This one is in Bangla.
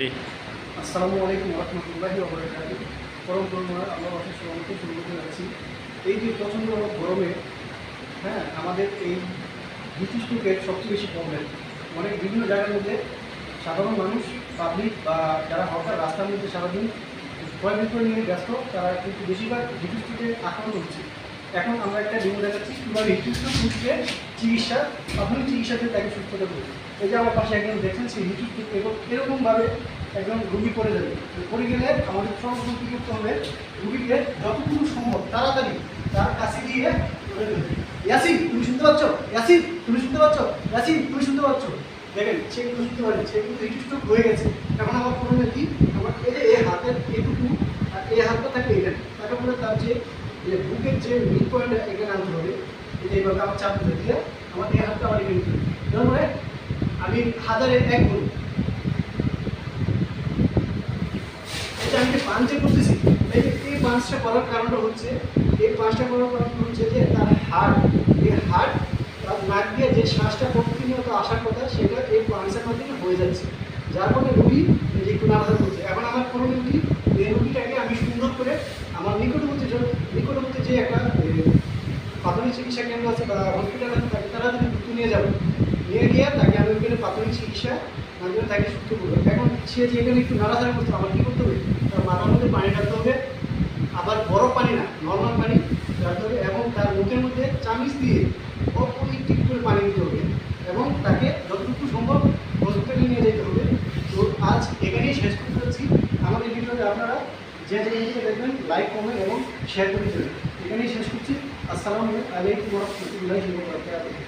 জি। আসসালামু আলাইকুম রহমতুল্লাহি ওয়া বারাকাতুহু। পরম করুণাময় আল্লাহর অশেষ রহমতে শুরু করতে যাচ্ছি। এই যে প্রচণ্ড গরমে আমাদের এই হিট স্ট্রোকের সবচেয়ে বেশি প্রবলেম। অনেক বিভিন্ন জায়গার মধ্যে সাধারণ মানুষ, পাবলিক বা যারা হকার রাস্তার মধ্যে সারাদিন ক্রয় বিক্রয় নিয়ে ব্যস্ত, তারা কিন্তু বেশিরভাগ হিট স্ট্রোকে আক্রান্ত হচ্ছে। এখন আমরা একটা ডেমো দেখাচ্ছি কীভাবে হিট স্ট্রোক রোগীকে চিকিৎসা, প্রাথমিক চিকিৎসাতে তাকে সুস্থতা করবে। এই যে আমার পাশে একজন দেখছেন সেই হিট স্ট্রোক এরকমভাবে একজন রুগী পড়ে যাবে। পড়ে গেলে আমাদের সর্বপ্রথম কী করতে হবে, রুগীকে যতটুকু সম্ভব তাড়াতাড়ি তার কাছে গিয়ে ধরে ফেলবে। ইয়াসিন তুমি শুনতে পাচ্ছ? ইয়াসিন তুমি শুনতে পাচ্ছ? ইয়াসিন তুমি শুনতে পাচ্ছ? দেখেন সে কিন্তু শুনতে পারে, সে কিন্তু হিট স্ট্রোক হয়ে গেছে। এখন আমার করণীয় কি, আমার এই যে এই হাতের এটুকু আর এই হাতটা থাকে এখানে, তাকে বলে তার যে বুকের যে মিড পয়েন্ট এখানে আনতে হবে। এই যে এইভাবে আমার চাপ দিতে দিলে আমার এই হাতটা আমার এখানে নিতে হবে। তারপরে আমি হাজারে এক গুণ আমি পাঞ্চে করতেছি। এই পাঞ্চটা করার কারণটা হচ্ছে, এই পাঁচটা করার কারণ হচ্ছে যে তার হার্ট, এই হার্ট তার নাক দিয়ে যে শ্বাসটা প্রতিনিয়ত আসার কথা সেটা এই পাঞ্চের মাধ্যমে হয়ে যাচ্ছে, যার ফলে রুগী একটু নাড়াচাড়া করছে। এখন আমার করণীয় কি, এই রুগীটাকে আমি সুন্দর করে আমার নিকটবর্তী যে একটা প্রাথমিক চিকিৎসা কেন্দ্র আছে বা হসপিটাল আছে তাকে তাড়াতাড়ি দ্রুত নিয়ে যাবো, নিয়ে গিয়ে তাকে আমি ওইখানে প্রাথমিক চিকিৎসা মাধ্যমে তাকে সুস্থ করবো। এখন সে যে এখানে একটু নাড়াচাড়া করতে আমার কী করতে হবে, তার মাথার মধ্যে পানি ঢালতে হবে, আবার বরফ পানি না, নর্মাল পানি ঢালতে হবে, এবং তার মুখের মধ্যে চামিচ দিয়ে অল্প একটু করে পানি দিতে হবে, এবং তাকে যতটুকু সম্ভব হসপিটালে নিয়ে যেতে হবে। তো আজ এখানেই শেষ করতে যাচ্ছি। আমাদের ভিডিওতে আপনারা যে জিনিসগুলো দেখবেন লাইক, কমেন্ট এবং শেয়ার করে দেবেন। এখানেই শেষ করছি। আসসালামু আলাইকুম ওয়া রাহমাতুল্লাহি ওয়া বারাকাতুহু।